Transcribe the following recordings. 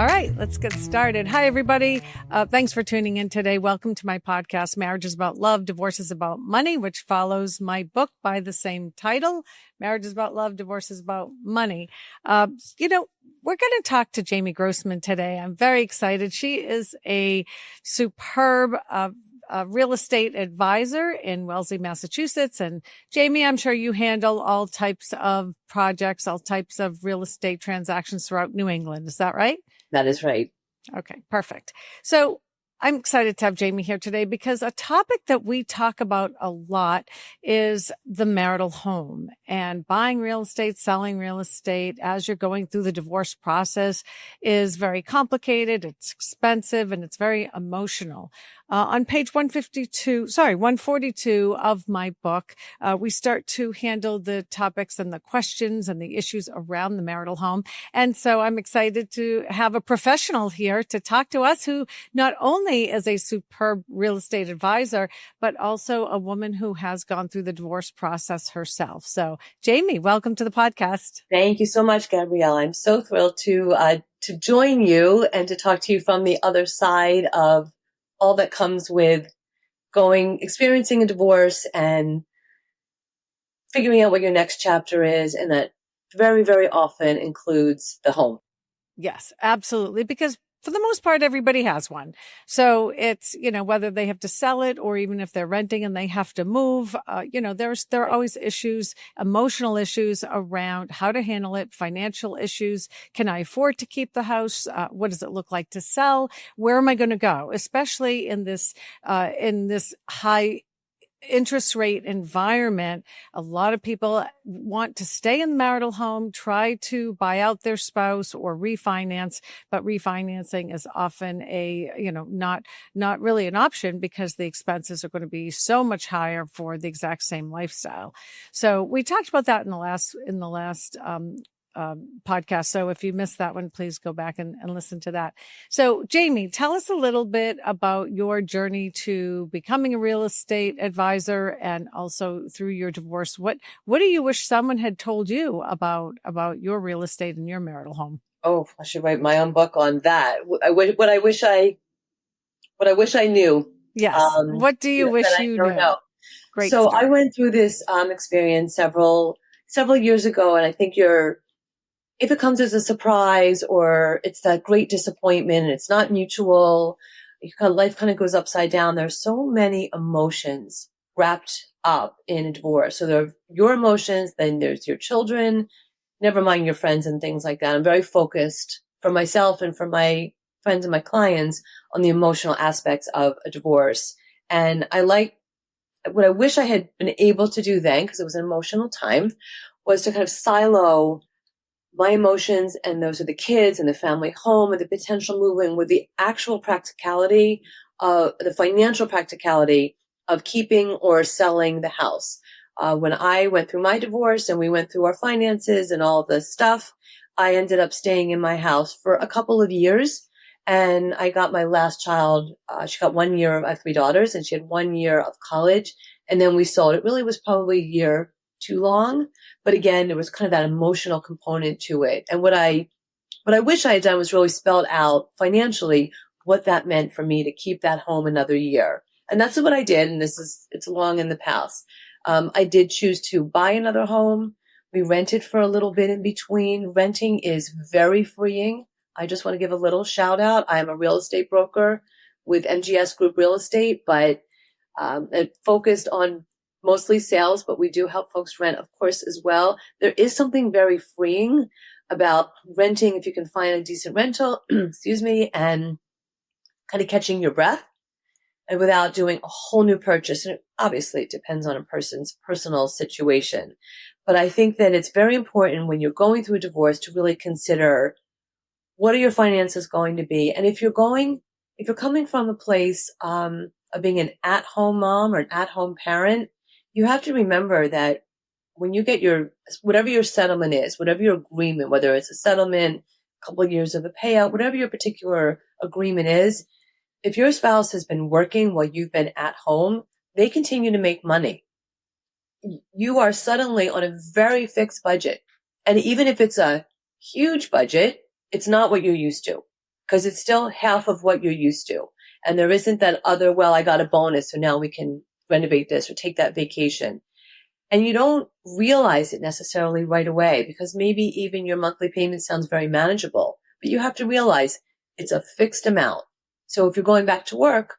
All right, let's get started. Hi, everybody. Thanks for tuning in today. Welcome to my podcast, Marriage is About Love, Divorce is About Money, which follows my book by the same title, Marriage is About Love, Divorce is About Money. We're going to talk to Jamie Grossman today. I'm very excited. She is a superb real estate advisor in Wellesley, Massachusetts. And Jamie, I'm sure you handle all types of projects, all types of real estate transactions throughout New England. Is that right? That is right. Okay, perfect. So I'm excited to have Jamie here today because a topic that we talk about a lot is the marital home and buying real estate, selling real estate as you're going through the divorce process is very complicated. It's expensive and it's very emotional. On page 142 of my book, we start to handle the topics and the questions and the issues around the marital home. And so I'm excited to have a professional here to talk to us who not only is a superb real estate advisor, but also a woman who has gone through the divorce process herself. So Jamie, welcome to the podcast. Thank you so much, Gabrielle. I'm so thrilled to join you and to talk to you from the other side of all that comes with experiencing a divorce and figuring out what your next chapter is. And that very, very often includes the home. Yes, absolutely. Because for the most part, everybody has one. So it's, whether they have to sell it or even if they're renting and they have to move, there are always issues, emotional issues around how to handle it, financial issues. Can I afford to keep the house? What does it look like to sell? Where am I going to go? Especially in this high interest rate environment, a lot of people want to stay in the marital home, try to buy out their spouse or refinance, but refinancing is often not really an option because the expenses are going to be so much higher for the exact same lifestyle. So we talked about that in the last podcast. So if you missed that one, please go back and listen to that. So Jamie, tell us a little bit about your journey to becoming a real estate advisor and also through your divorce. What do you wish someone had told you about your real estate and your marital home? Oh, I should write my own book on that. What I wish I knew. Yes. What do you wish you knew? Know. Great. So start. I went through this experience several years ago, and I think if it comes as a surprise or it's that great disappointment and it's not mutual, life kind of goes upside down. There's so many emotions wrapped up in a divorce. So there are your emotions, then there's your children, never mind your friends and things like that. I'm very focused for myself and for my friends and my clients on the emotional aspects of a divorce. And what I wish I had been able to do then, because it was an emotional time, was to kind of silo my emotions and those of the kids and the family home and the potential moving with the actual practicality of the financial practicality of keeping or selling the house. When I went through my divorce and we went through our finances and all the stuff, I ended up staying in my house for a couple of years. And I got my last child. She got 1 year. I have 3 daughters and she had 1 year of college. And then we sold. It really was probably a year too long. But again, there was kind of that emotional component to it. And what I wish I had done was really spelled out financially what that meant for me to keep that home another year. And that's what I did. And it's long in the past. I did choose to buy another home. We rented for a little bit in between. Renting is very freeing. I just want to give a little shout out. I am a real estate broker with MGS Group Real Estate, but it focused on mostly sales, but we do help folks rent, of course, as well. There is something very freeing about renting if you can find a decent rental, and kind of catching your breath and without doing a whole new purchase. And obviously, it depends on a person's personal situation. But I think that it's very important when you're going through a divorce to really consider what are your finances going to be. And if you're coming from a place of being an at-home mom or an at-home parent, you have to remember that when you get whatever your settlement is, whatever your agreement, whether it's a settlement, a couple of years of a payout, whatever your particular agreement is, if your spouse has been working while you've been at home, they continue to make money. You are suddenly on a very fixed budget. And even if it's a huge budget, it's not what you're used to. because it's still half of what you're used to. And there isn't that other, well, I got a bonus, so now we can renovate this or take that vacation. And you don't realize it necessarily right away because maybe even your monthly payment sounds very manageable, but you have to realize it's a fixed amount. So if you're going back to work,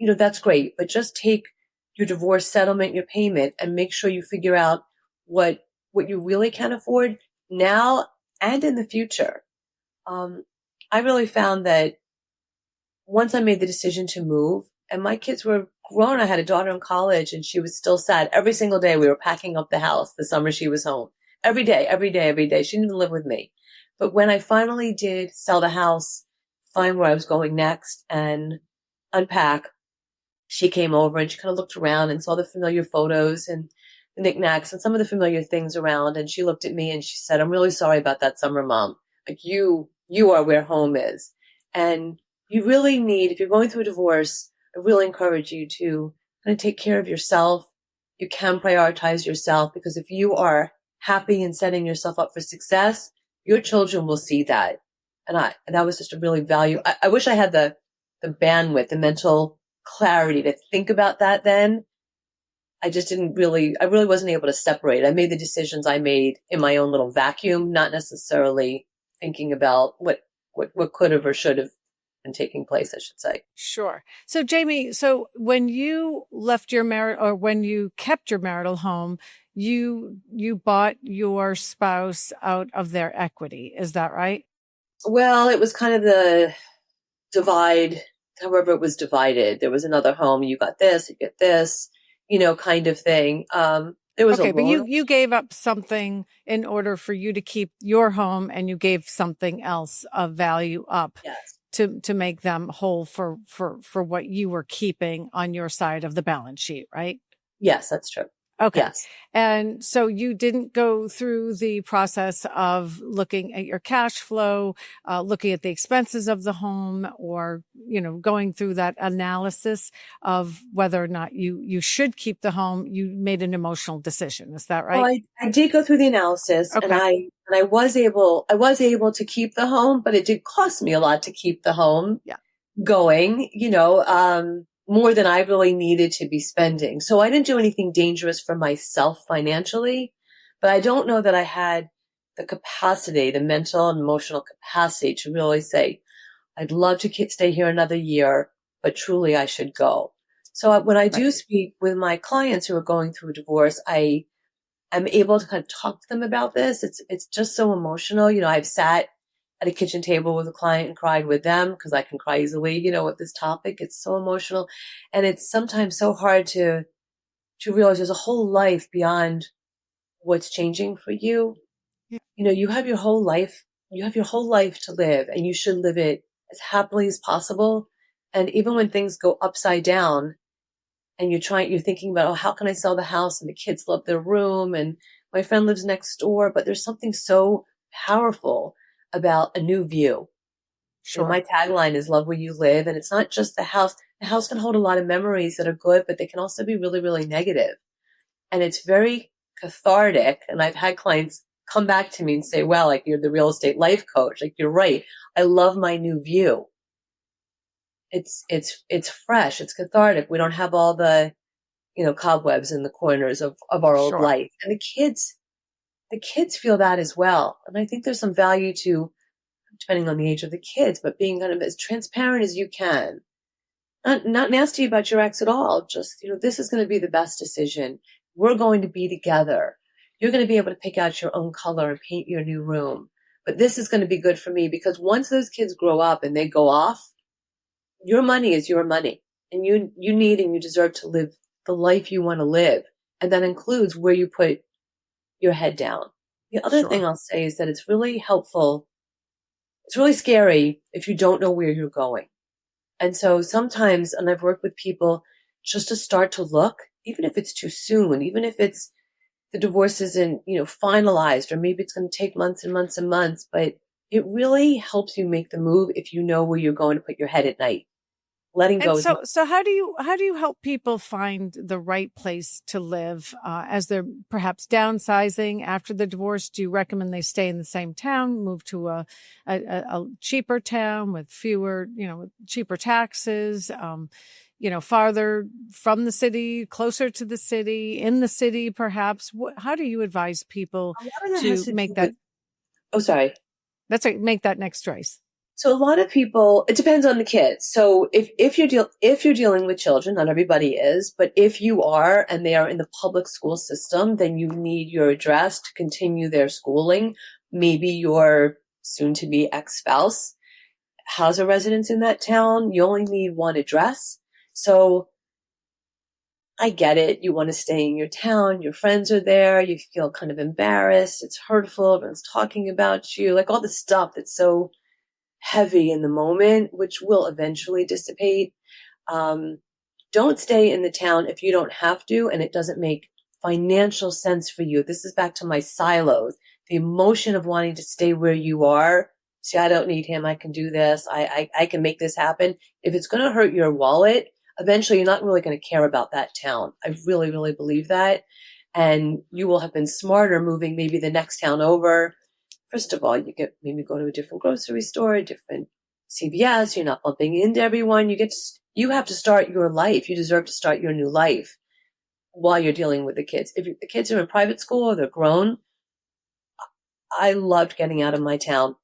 that's great, but just take your divorce settlement, your payment, and make sure you figure out what you really can afford now and in the future. I really found that once I made the decision to move, and my kids were grown, I had a daughter in college, and she was still sad. Every single day we were packing up the house the summer she was home. Every day, every day, every day. She didn't even live with me. But when I finally did sell the house, find where I was going next, and unpack, she came over and she kind of looked around and saw the familiar photos and the knickknacks and some of the familiar things around. And she looked at me and she said, I'm really sorry about that summer, Mom. Like you are where home is. And you really need, if you're going through a divorce, I really encourage you to kind of take care of yourself. You can prioritize yourself because if you are happy and setting yourself up for success, your children will see that. And that was just a really value. I wish I had the bandwidth, the mental clarity to think about that then. I really wasn't able to separate. I made the decisions I made in my own little vacuum, not necessarily thinking about what could have or should have been taking place, I should say. Sure. So Jamie, so when you left your or when you kept your marital home, you bought your spouse out of their equity. Is that right? Well, it was kind of the divide, however it was divided. There was another home, you got this, you get this, kind of thing. There was okay, but you gave up something in order for you to keep your home, and you gave something else of value up. Yes. To make them whole for what you were keeping on your side of the balance sheet, right? Yes, that's true. Okay. Yes. And so you didn't go through the process of looking at your cash flow, looking at the expenses of the home, or, going through that analysis of whether or not you should keep the home. You made an emotional decision. Is that right? Well, I did go through the analysis, okay. and I was able to keep the home, but it did cost me a lot to keep the home going, more than I really needed to be spending. So I didn't do anything dangerous for myself financially, but I don't know that I had the capacity, the mental and emotional capacity to really say, I'd love to stay here another year, but truly I should go. So when I do speak with my clients who are going through a divorce, I'm able to kind of talk to them about this. It's just so emotional. I've sat at a kitchen table with a client and cried with them because I can cry easily, with this topic. It's so emotional. And it's sometimes so hard to realize there's a whole life beyond what's changing for you. Yeah. You have your whole life to live, and you should live it as happily as possible. And even when things go upside down and you're thinking about, oh, how can I sell the house? And the kids love their room and my friend lives next door, but there's something so powerful about a new view. Sure. My tagline is love where you live. And it's not just the house. The house can hold a lot of memories that are good, but they can also be really, really negative. And it's very cathartic. And I've had clients come back to me and say, well, like you're the real estate life coach. Like you're right. I love my new view. It's fresh. It's cathartic. We don't have all the, cobwebs in the corners of our old life. And the kids feel that as well. And I think there's some value to, depending on the age of the kids, but being kind of as transparent as you can. Not nasty about your ex at all. Just, this is going to be the best decision. We're going to be together. You're going to be able to pick out your own color and paint your new room. But this is going to be good for me because once those kids grow up and they go off, your money is your money. And you need and you deserve to live the life you want to live. And that includes where you put your head down. The other thing I'll say is that it's really helpful. It's really scary if you don't know where you're going. And so sometimes, and I've worked with people just to start to look, even if it's too soon, even if it's the divorce isn't, finalized, or maybe it's going to take months and months and months, but it really helps you make the move if you know where you're going to put your head at night. letting And go is so how do you help people find the right place to live as they're perhaps downsizing after the divorce? Do you recommend they stay in the same town, move to a cheaper town with fewer, cheaper taxes, farther from the city, closer to the city, in the city, perhaps? How do you advise people a lot of that has to to do make with, that? oh, sorry. That's right, make that next choice. So a lot of people, it depends on the kids. So if you're dealing with children, not everybody is, but if you are and they are in the public school system, then you need your address to continue their schooling. Maybe your soon to be ex-spouse has a residence in that town. You only need one address. So I get it. You want to stay in your town. Your friends are there. You feel kind of embarrassed. It's hurtful. Everyone's talking about you, like all the stuff that's so heavy in the moment, which will eventually dissipate. Um, don't stay in the town if you don't have to and it doesn't make financial sense for you. This is back to my silos, the emotion of wanting to stay where you are. See, I don't need him. I can do this. I can make this happen. If it's going to hurt your wallet, eventually you're not really going to care about that town. I really, really believe that. And you will have been smarter moving maybe the next town over. First of all, you get maybe go to a different grocery store, a different CVS. You're not bumping into everyone. You have to start your life. You deserve to start your new life while you're dealing with the kids. If the kids are in private school or they're grown, I loved getting out of my town.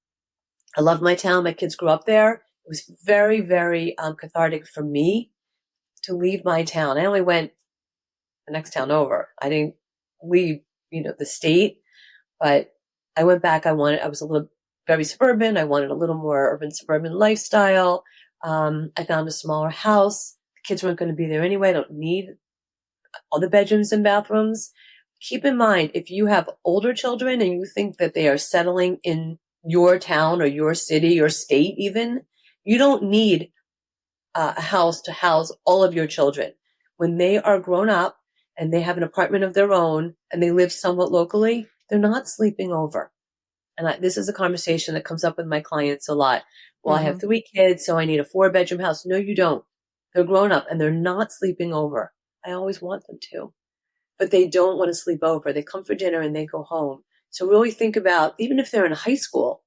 I love my town. My kids grew up there. It was very, very cathartic for me to leave my town. I only went the next town over. I didn't leave, the state, but I went back. I was a little very suburban. I wanted a little more urban suburban lifestyle. I found a smaller house. The kids weren't going to be there anyway. I don't need all the bedrooms and bathrooms. Keep in mind, if you have older children and you think that they are settling in your town or your city or state even, you don't need a house to house all of your children. When they are grown up and they have an apartment of their own and they live somewhat locally, they're not sleeping over. And this is a conversation that comes up with my clients a lot. Well, I have 3 kids, so I need a 4-bedroom house. No, you don't. They're grown up and they're not sleeping over. I always want them to, but they don't want to sleep over. They come for dinner and they go home. So really think about, even if they're in high school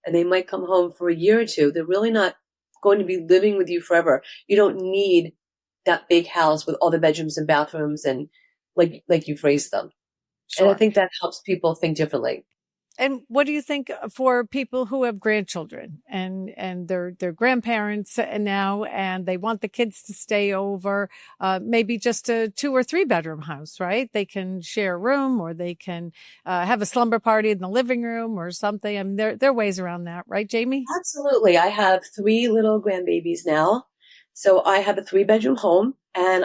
and they might come home for a year or two, they're really not going to be living with you forever. You don't need that big house with all the bedrooms and bathrooms and like you've raised them. And I Sure. think that helps people think differently. And what do you think for people who have grandchildren and they're grandparents now and they want the kids to stay over, maybe just a 2 or 3 bedroom house, right? They can share a room or they can have a slumber party in the living room or something. I mean, there are ways around that, right, Jamie? Absolutely. I have 3 little grandbabies now. So I have a 3-bedroom home and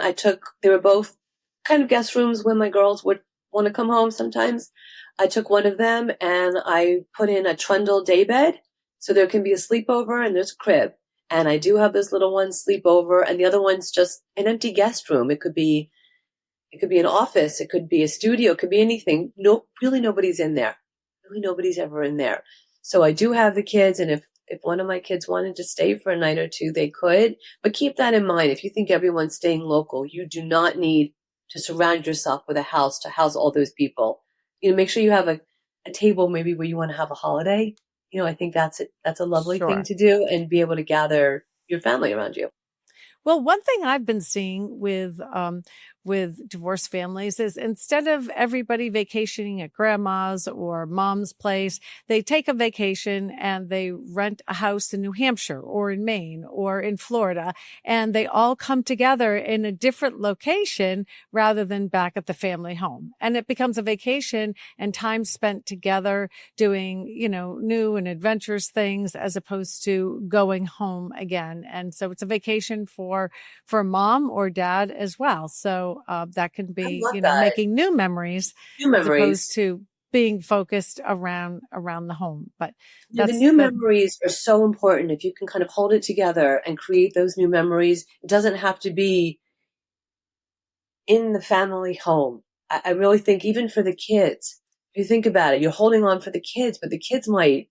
they were both kind of guest rooms when my girls would want to come home sometimes. I took one of them and I put in a trundle day bed so there can be a sleepover and there's a crib. And I do have this little one sleep over and the other one's just an empty guest room. It could be an office. It could be a studio. It could be anything. No, really nobody's in there. Really nobody's ever in there. So I do have the kids. And if one of my kids wanted to stay for a night or two, they could. But keep that in mind. If you think everyone's staying local, you do not need to surround yourself with a house to house all those people. Make sure you have a table maybe where you want to have a holiday. I think that's a lovely thing Sure. to do and be able to gather your family around you. Well, one thing I've been seeing with divorced families is instead of everybody vacationing at grandma's or mom's place, they take a vacation and they rent a house in New Hampshire or in Maine or in Florida, and they all come together in a different location rather than back at the family home. And it becomes a vacation and time spent together doing, new and adventurous things as opposed to going home again. And so it's a vacation for mom or dad as well. So that can I be, love that. making new memories New as opposed memories. to being focused around the home. But The that's new that. memories are so important. If you can kind of hold it together and create those new memories, it doesn't have to be in the family home. I really think even for the kids, if you think about it, you're holding on for the kids, but the kids might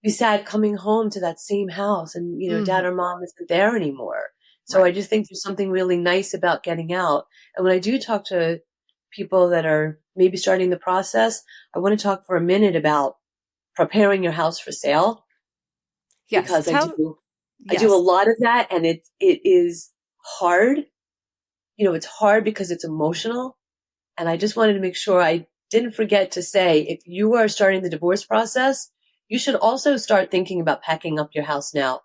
be sad coming home to that same house and, dad Mhm. or mom isn't there anymore. So I Right. just think there's something really nice about getting out. And when I do talk to people that are maybe starting the process, I want to talk for a minute about preparing your house for sale, Yes. because I do a Yes. lot of that, and it is hard. It's hard because it's emotional. And I just wanted to make sure I didn't forget to say, if you are starting the divorce process, you should also start thinking about packing up your house now.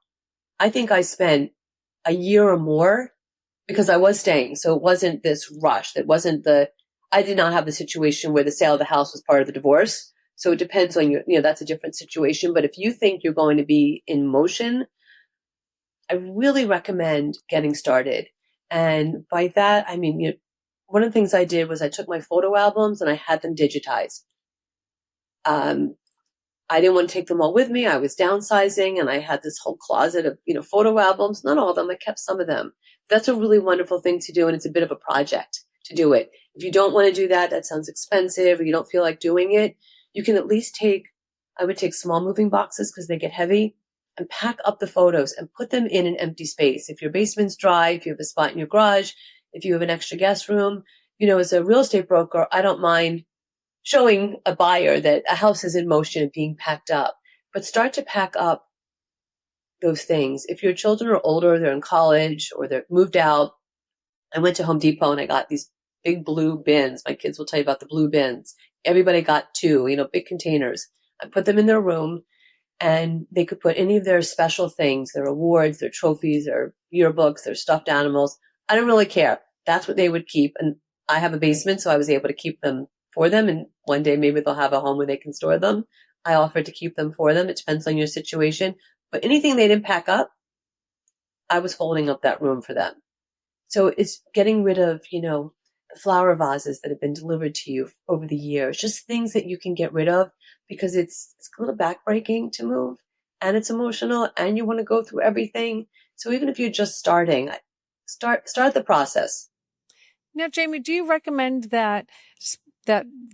I think I spent a year or more because I was staying. So it wasn't this rush. I did not have the situation where the sale of the house was part of the divorce. So it depends on that's a different situation. But if you think you're going to be in motion, I really recommend getting started. And by that, I mean, one of the things I did was I took my photo albums and I had them digitized. Um, I didn't want to take them all with me. I was downsizing and I had this whole closet of, photo albums. Not all of them. I kept some of them. That's a really wonderful thing to do. And it's a bit of a project to do it. If you don't want to do that, that sounds expensive, or you don't feel like doing it, you can at least I would take small moving boxes because they get heavy, and pack up the photos and put them in an empty space. If your basement's dry, if you have a spot in your garage, if you have an extra guest room, as a real estate broker, I don't mind showing a buyer that a house is in motion and being packed up. But start to pack up those things. If your children are older, they're in college or they're moved out. I went to Home Depot and I got these big blue bins. My kids will tell you about the blue bins. Everybody got two, big containers. I put them in their room, and they could put any of their special things, their awards, their trophies, their yearbooks, their stuffed animals. I don't really care. That's what they would keep. And I have a basement, so I was able to keep them for them. And one day maybe they'll have a home where they can store them. I offered to keep them for them. It depends on your situation. But anything they didn't pack up, I was holding up that room for them. So it's getting rid of, the flower vases that have been delivered to you over the years, just things that you can get rid of, because it's a little backbreaking to move, and it's emotional, and you want to go through everything. So even if you're just starting, start the process. Now, Jamie, do you recommend that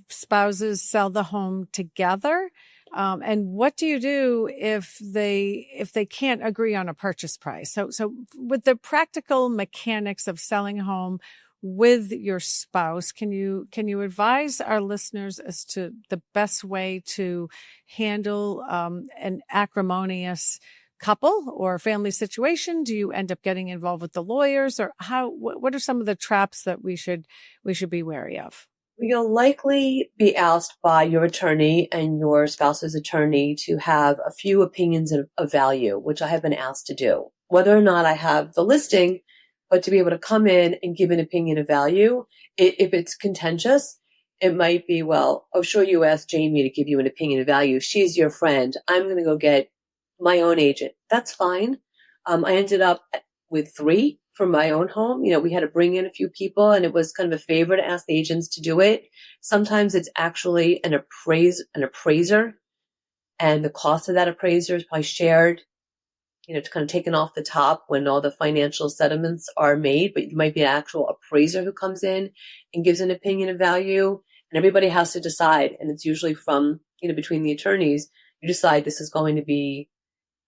spouses sell the home together? And what do you do if they can't agree on a purchase price? So with the practical mechanics of selling a home with your spouse, can you advise our listeners as to the best way to handle an acrimonious couple or family situation? Do you end up getting involved with the lawyers, or what are some of the traps that we should be wary of? You'll likely be asked by your attorney and your spouse's attorney to have a few opinions of value, which I have been asked to do. Whether or not I have the listing, but to be able to come in and give an opinion of value, if it's contentious, it might be, well, oh, sure, you asked Jamie to give you an opinion of value. She's your friend. I'm going to go get my own agent. That's fine. I ended up with three for my own home. We had to bring in a few people, and it was kind of a favor to ask the agents to do it. Sometimes it's actually an appraiser, and the cost of that appraiser is probably shared, it's kind of taken off the top when all the financial settlements are made, but it might be an actual appraiser who comes in and gives an opinion of value, and everybody has to decide. And it's usually from, between the attorneys, you decide this is going to be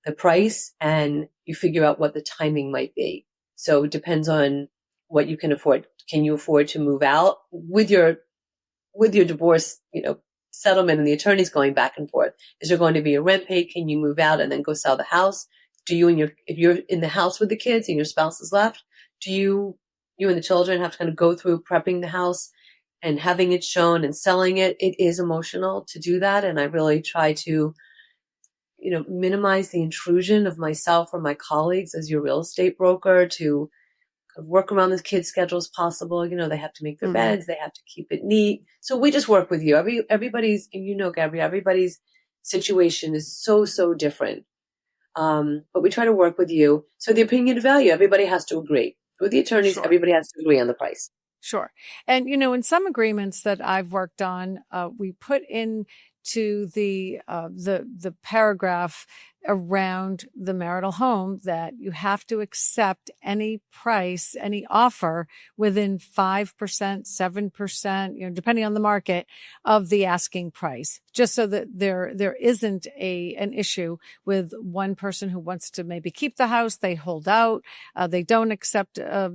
the price, and you figure out what the timing might be. So it depends on what you can afford. Can you afford to move out with your divorce, settlement and the attorneys going back and forth? Is there going to be a rent paid? Can you move out and then go sell the house? If you're in the house with the kids and your spouse is left, do you and the children have to kind of go through prepping the house and having it shown and selling it? It is emotional to do that. And I really try to minimize the intrusion of myself or my colleagues as your real estate broker, to work around the kids' schedule as possible. They have to make their Mm-hmm. beds, they have to keep it neat. So we just work with you. Everybody's, Gabby, everybody's situation is so different. But we try to work with you. So the opinion of value, everybody has to agree. With the attorneys, Sure. everybody has to agree on the price. Sure. And, in some agreements that I've worked on, we put in to the paragraph around the marital home that you have to accept any price, any offer within 5%, 7%, depending on the market of the asking price, just so that there isn't an issue with one person who wants to maybe keep the house. They hold out. They don't accept, a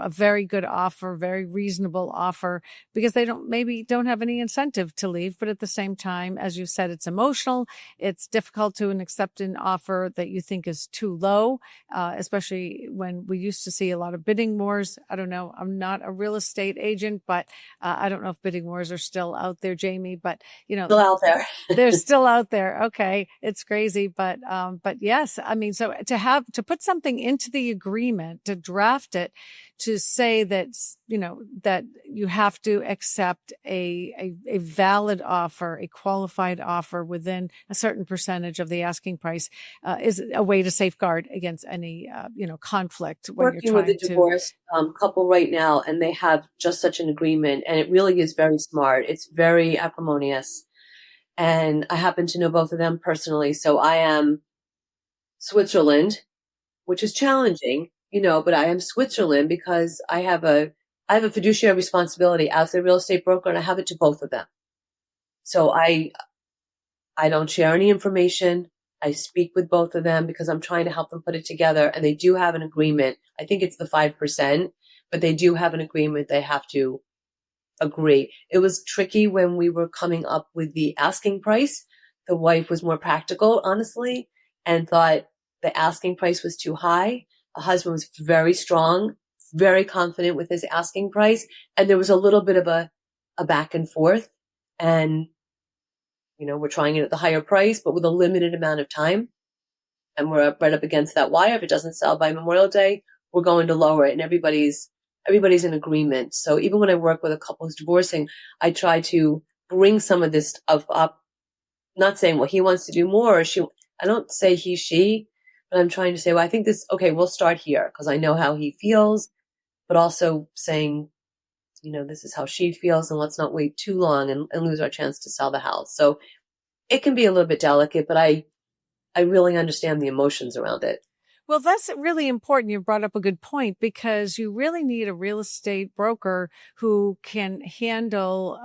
very good offer, very reasonable offer, because they don't have any incentive to leave. But at the same time, as you said, it's emotional. It's difficult to accept an offer that you think is too low, especially when we used to see a lot of bidding wars. I don't know. I'm not a real estate agent, but I don't know if bidding wars are still out there, Jamie, but Still out there. they're still out there. Okay. It's crazy. But yes, I mean, so to put something into the agreement, to draft it, to say that, that you have to accept a valid offer, a qualified offer within a certain percentage of the asking price, is a way to safeguard against any, conflict when Working you're with trying a divorced couple right now, and they have just such an agreement, and it really is very smart. It's very acrimonious. And I happen to know both of them personally. So I am Switzerland, which is challenging, but I am Switzerland because I have a fiduciary responsibility as a real estate broker, and I have it to both of them. So I don't share any information. I speak with both of them because I'm trying to help them put it together. And they do have an agreement. I think it's the 5%, but they do have an agreement. They have to agree. It was tricky when we were coming up with the asking price. The wife was more practical, honestly, and thought the asking price was too high. The husband was very strong, very confident with his asking price. And there was a little bit of a back and forth. And, we're trying it at the higher price, but with a limited amount of time. And we're right up against that wire. If it doesn't sell by Memorial Day, we're going to lower it. And everybody's in agreement. So even when I work with a couple who's divorcing, I try to bring some of this stuff up, not saying, well, he wants to do more, or she. I don't say he, she, but I'm trying to say, well, I think okay, we'll start here because I know how he feels, but also saying, this is how she feels, and let's not wait too long and lose our chance to sell the house. So it can be a little bit delicate, but I really understand the emotions around it. Well, that's really important. You've brought up a good point, because you really need a real estate broker who can handle,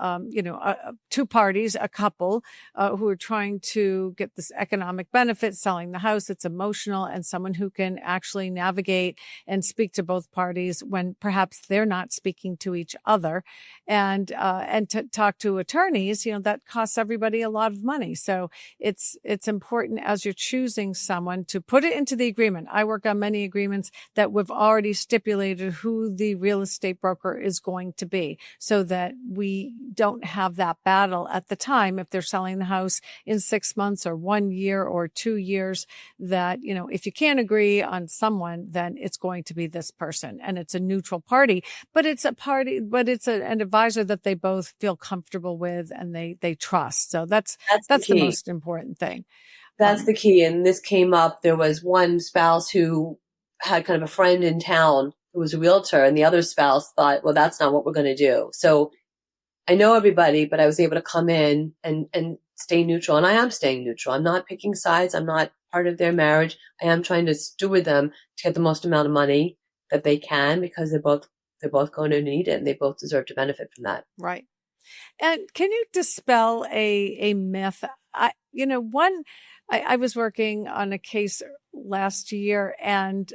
two parties, a couple, who are trying to get this economic benefit, selling the house. It's emotional, and someone who can actually navigate and speak to both parties when perhaps they're not speaking to each other, and to talk to attorneys, that costs everybody a lot of money. So it's important, as you're choosing someone, to put it into the agreement. I work on many agreements that we've already stipulated who the real estate broker is going to be, so that we don't have that battle at the time if they're selling the house in 6 months or 1 year or 2 years, that, if you can't agree on someone, then it's going to be this person, and it's a neutral party, but it's an advisor that they both feel comfortable with and they trust. So that's the most important thing. That's the key. And this came up. There was one spouse who had kind of a friend in town who was a realtor, and the other spouse thought, well, that's not what we're going to do. So I know everybody, but I was able to come in and stay neutral. And I am staying neutral. I'm not picking sides. I'm not part of their marriage. I am trying to steward them to get the most amount of money that they can, because they're both going to need it, and they both deserve to benefit from that. Right. And can you dispel a myth? I was working on a case last year, and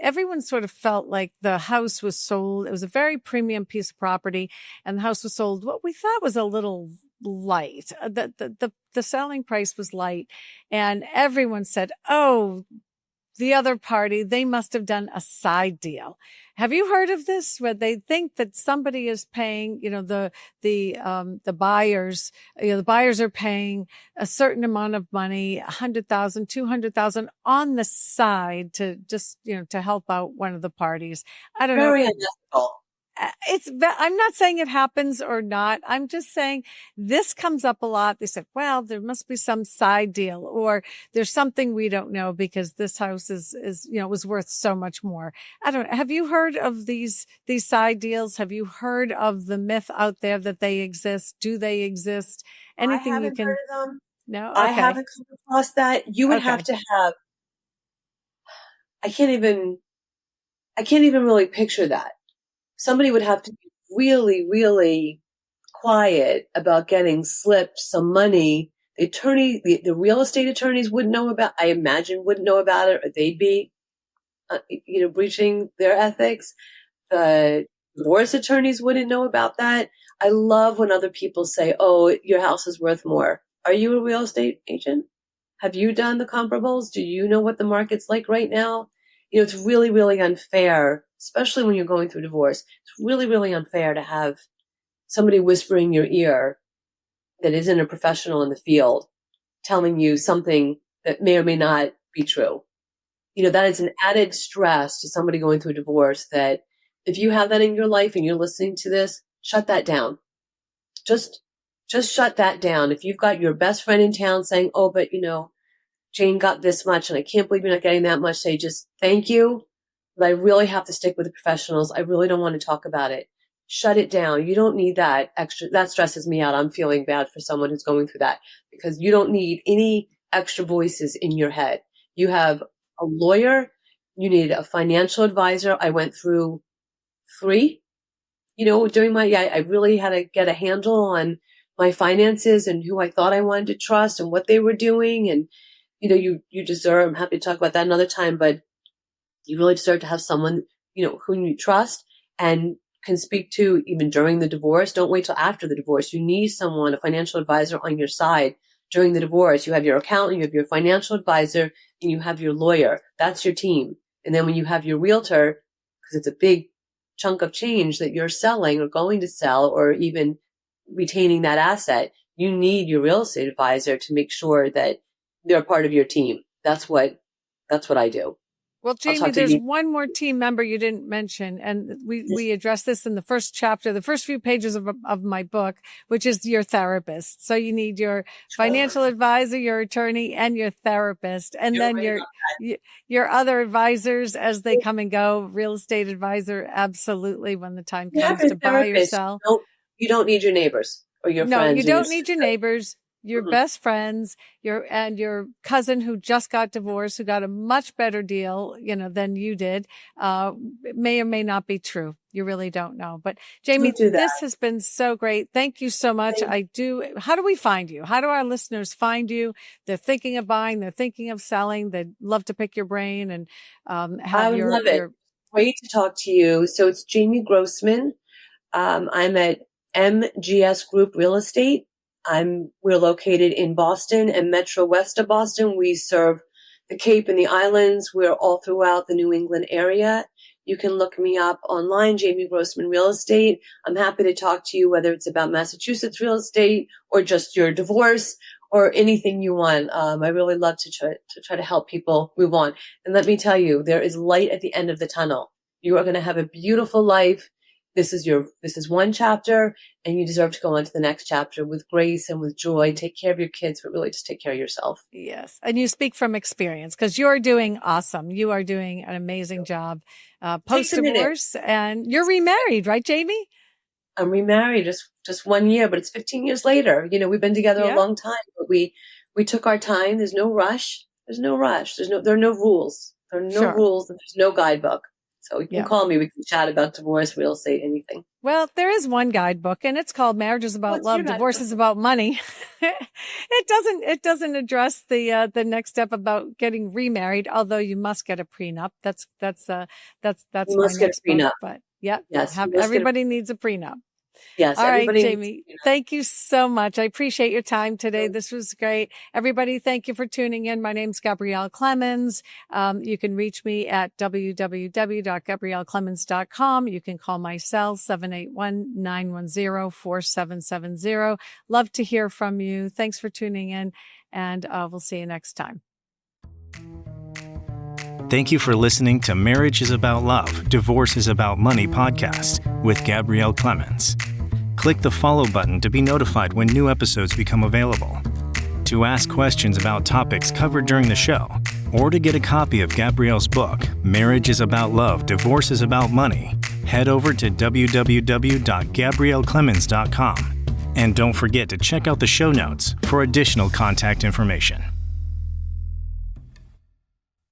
everyone sort of felt like the house was sold. It was a very premium piece of property, and the house was sold what we thought was a little light. The selling price was light, and everyone said, "Oh, the other party, they must have done a side deal." Have you heard of this, where they think that somebody is paying, the buyers, the buyers are paying a certain amount of money, 100,000, 200,000 on the side to just, to help out one of the parties? I don't know. Very unethical. I'm not saying it happens or not. I'm just saying this comes up a lot. They said, well, there must be some side deal, or there's something we don't know because this house is, was worth so much more. I don't know. Have you heard of these side deals? Have you heard of the myth out there that they exist? Do they exist? Anything I haven't you can heard of them. No? I Okay. haven't come across that. You would have Okay. to have, I can't even really picture that. Somebody would have to be really, really quiet about getting slipped some money. The real estate attorneys wouldn't know about, I imagine wouldn't know about it, or they'd be, breaching their ethics. The divorce attorneys wouldn't know about that. I love when other people say, oh, your house is worth more. Are you a real estate agent? Have you done the comparables? Do you know what the market's like right now? It's really, really unfair, especially when you're going through divorce. It's really, really unfair to have somebody whispering in your ear that isn't a professional in the field telling you something that may or may not be true. That is an added stress to somebody going through a divorce, that if you have that in your life and you're listening to this, shut that down. Just shut that down. If you've got your best friend in town saying, oh, but Jane got this much and I can't believe you're not getting that much, say just thank you, but I really have to stick with the professionals. I really don't want to talk about it. Shut it down. You don't need that extra. That stresses me out. I'm feeling bad for someone who's going through that, because you don't need any extra voices in your head. You have a lawyer. You need a financial advisor. I went through 3, during I really had to get a handle on my finances and who I thought I wanted to trust and what they were doing. And, you deserve, I'm happy to talk about that another time, but you really deserve to have someone, whom you trust and can speak to even during the divorce. Don't wait till after the divorce. You need someone, a financial advisor on your side during the divorce. You have your accountant, you have your financial advisor, and you have your lawyer. That's your team. And then when you have your realtor, because it's a big chunk of change that you're selling or going to sell, or even retaining that asset, you need your real estate advisor to make sure that they're part of your team. That's what I do. Well, Jamie, there's one more team member you didn't mention, and we addressed this in the first chapter, the first few pages of my book, which is your therapist. So you need your financial advisor, your attorney, and your therapist, and then your other advisors as they come and go. Real estate advisor, absolutely, when the time comes to buy or sell. You don't need your neighbors or your friends. No, you don't need your neighbors. Your best friends, your cousin who just got divorced, who got a much better deal, than you did, may or may not be true. You really don't know. But Jamie, this has been so great. Thank you so much. How do we find you? How do our listeners find you? They're thinking of buying, they're thinking of selling. They'd love to pick your brain and, have I love it. Great to talk to you. So it's Jamie Grossman. I'm at MGS Group Real Estate. We're located in Boston and Metro West of Boston. We serve the Cape and the Islands. We're all throughout the New England area. You can look me up online, Jamie Grossman Real Estate. I'm happy to talk to you, whether it's about Massachusetts real estate or just your divorce or anything you want. I really love to try to help people move on. And let me tell you, there is light at the end of the tunnel. You are going to have a beautiful life. This is one chapter, and you deserve to go on to the next chapter with grace and with joy. Take care of your kids, but really just take care of yourself. Yes. And you speak from experience, because you're doing awesome. You are doing an amazing job post-divorce, and you're remarried, right, Jamie? I'm remarried just 1 year, but it's 15 years later. We've been together a long time, but we took our time. There's no rush. There are no rules. There are no rules, and there's no guidebook. So you can call me. We can chat about divorce, real estate, anything. Well, there is one guidebook, and it's called Marriage is About Love, Divorce is About Money. It doesn't address the next step about getting remarried, although you must get a prenup. That's my next book. But yes, everybody needs a prenup. Yes. All right, Jamie, thank you so much. I appreciate your time today. This was great. Everybody, thank you for tuning in. My name's Gabrielle Clemens. You can reach me at www.gabrielleclemens.com. You can call my cell 781-910-4770. Love to hear from you. Thanks for tuning in, and we'll see you next time. Thank you for listening to Marriage is About Love, Divorce is About Money podcast with Gabrielle Clemens. Click the follow button to be notified when new episodes become available. To ask questions about topics covered during the show, or to get a copy of Gabrielle's book, Marriage is About Love, Divorce is About Money, head over to www.gabrielleclemens.com. And don't forget to check out the show notes for additional contact information.